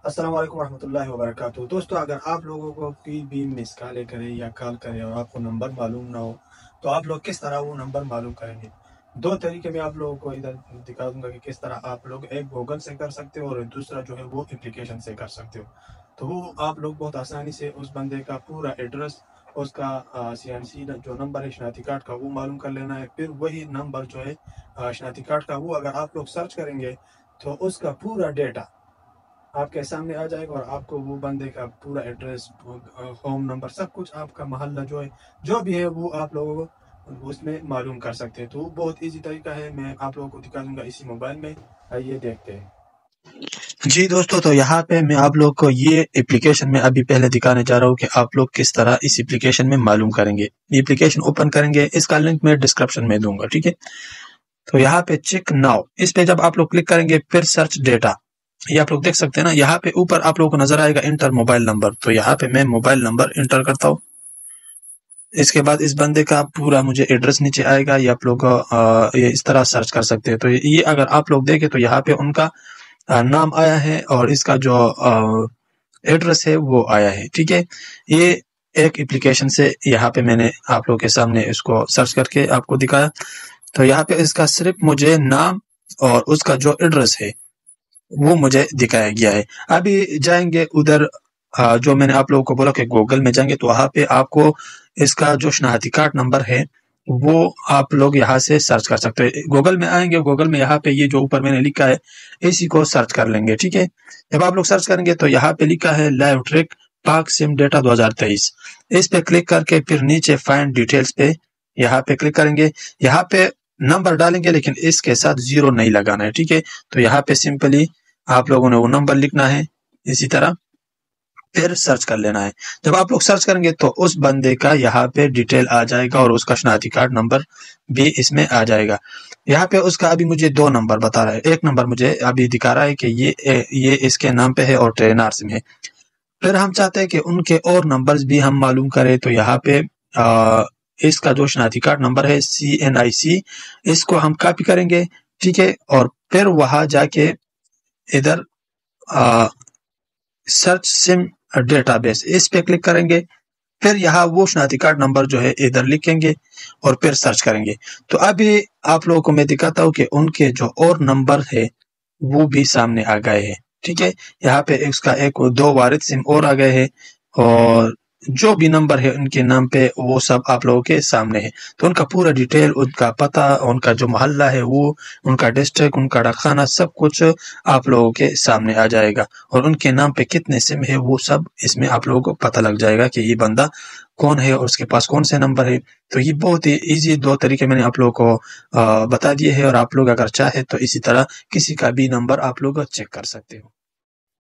السلام علیکم ورحمۃ اللہ وبرکاتہ۔ دوستو، اگر آپ لوگوں کو کوئی بھی مس کالے کرے یا کال کرے اور آپ کو نمبر معلوم نہ ہو تو آپ لوگ کس طرح وہ نمبر معلوم کریں گے؟ دو طریقے میں آپ لوگوں کو ادھر دکھا دوں گا کہ کس طرح آپ لوگ ایک گوگل سے کر سکتے ہو اور دوسرا جو ہے وہ اپلیکیشن سے کر سکتے ہو۔ تو وہ آپ لوگ بہت آسانی سے اس بندے کا پورا ایڈریس، اس کا CNC جو نمبر ہے شناختی کارڈ کا وہ معلوم کر لینا ہے۔ پھر وہی نمبر جو ہے شناختی کارڈ کا وہ اگر آپ لوگ سرچ کریں گے تو اس کا پورا ڈیٹا آپ کے سامنے آ جائے گا اور آپ کو وہ بندے کا پورا ایڈریس، ہوم نمبر، سب کچھ آپ کا محلہ جو بھی ہے وہ آپ لوگوں کو اس میں معلوم کر سکتے ہیں۔ تو وہ بہت ایزی طریقہ ہے، میں آپ لوگوں کو دکھا دوں گا اسی موبائل میں۔ آئیے دیکھتے ہیں۔ جی دوستو، تو یہاں پہ میں آپ لوگ کو یہ اپلیکیشن میں ابھی پہلے دکھانے جا رہا ہوں کہ آپ لوگ کس طرح اس اپلیکیشن میں معلوم کریں گے۔ یہ اپلیکیشن اوپن کریں گے، اس کا لنک میں ڈسکرپشن میں دوں گا، ٹھیک ہے۔ تو یہاں پہ چیک ناؤ، اس پہ جب آپ لوگ کلک کریں گے پھر سرچ ڈیٹا، یہ آپ لوگ دیکھ سکتے ہیں نا، یہاں پہ اوپر آپ لوگوں کو نظر آئے گا انٹر موبائل نمبر۔ تو یہاں پہ میں موبائل نمبر انٹر کرتا ہوں۔ اس کے بعد اس بندے کا پورا مجھے ایڈریس نیچے آئے گا، یہ آپ لوگ یہ اس طرح سرچ کر سکتے ہیں۔ تو یہ اگر آپ لوگ دیکھیں تو یہاں پہ ان کا نام آیا ہے اور اس کا جو ایڈریس ہے وہ آیا ہے، ٹھیک ہے۔ یہ ایک اپلیکیشن سے یہاں پہ میں نے آپ لوگ کے سامنے اس کو سرچ کر کے آپ کو دکھایا۔ تو یہاں پہ اس کا صرف مجھے نام اور اس کا جو ایڈریس ہے وہ مجھے دکھایا گیا ہے۔ ابھی جائیں گے ادھر، جو میں نے آپ لوگوں کو بولا کہ گوگل میں جائیں گے تو وہاں پہ آپ کو اس کا جو شناختی کارڈ نمبر ہے وہ آپ لوگ یہاں سے سرچ کر سکتے ہیں۔ گوگل میں آئیں گے، گوگل میں یہاں پہ یہ جو اوپر میں نے لکھا ہے اسی کو سرچ کر لیں گے، ٹھیک ہے۔ جب آپ لوگ سرچ کریں گے تو یہاں پہ لکھا ہے لائیو ٹریک پاک سم ڈیٹا 2023۔ اس پہ کلک کر کے پھر نیچے فائنڈ ڈیٹیلز پہ یہاں پہ کلک کریں گے۔ یہاں پہ نمبر ڈالیں گے لیکن اس کے ساتھ 0 نہیں لگانا ہے، ٹھیک ہے۔ تو یہاں پہ سمپلی آپ لوگوں نے وہ نمبر لکھنا ہے، اسی طرح پھر سرچ کر لینا ہے۔ جب آپ لوگ سرچ کریں گے تو اس بندے کا یہاں پہ ڈیٹیل آ جائے گا اور اس کا شناختی کارڈ نمبر بھی اس میں آ جائے گا۔ یہاں پہ اس کا ابھی مجھے 2 نمبر بتا رہا ہے، ایک نمبر مجھے ابھی دکھا رہا ہے کہ یہ اس کے نام پہ ہے اور ٹرینار سم ہے۔ پھر ہم چاہتے ہیں کہ ان کے اور نمبرز بھی ہم معلوم کریں، تو یہاں پہ اس کا جو شناختی کارڈ نمبر ہے CNIC، اس کو ہم کاپی کریں گے، ٹھیک ہے۔ اور پھر وہاں جا کے ادھر سرچ سم ڈیٹا بیس، اس پہ کلک کریں گے۔ پھر یہاں وہ شناختی کارڈ نمبر جو ہے ادھر لکھیں گے اور پھر سرچ کریں گے۔ تو ابھی آپ لوگوں کو میں دکھاتا ہوں کہ ان کے جو اور نمبر ہے وہ بھی سامنے آ گئے ہیں، ٹھیک ہے۔ یہاں پہ اس کا 2 وارث سم اور آ گئے ہیں اور جو بھی نمبر ہے ان کے نام پہ وہ سب آپ لوگوں کے سامنے ہے۔ تو ان کا پورا ڈیٹیل، ان کا پتہ، ان کا جو محلہ ہے وہ، ان کا ڈسٹرکٹ، ان کا ڈاکخانہ، سب کچھ آپ لوگوں کے سامنے آ جائے گا اور ان کے نام پہ کتنے سم ہے وہ سب اس میں آپ لوگوں کو پتہ لگ جائے گا کہ یہ بندہ کون ہے اور اس کے پاس کون سے نمبر ہے۔ تو یہ بہت ہی ایزی 2 طریقے میں نے آپ لوگوں کو بتا دیے ہیں، اور آپ لوگ اگر چاہے تو اسی طرح کسی کا بھی نمبر آپ لوگ چیک کر سکتے ہو۔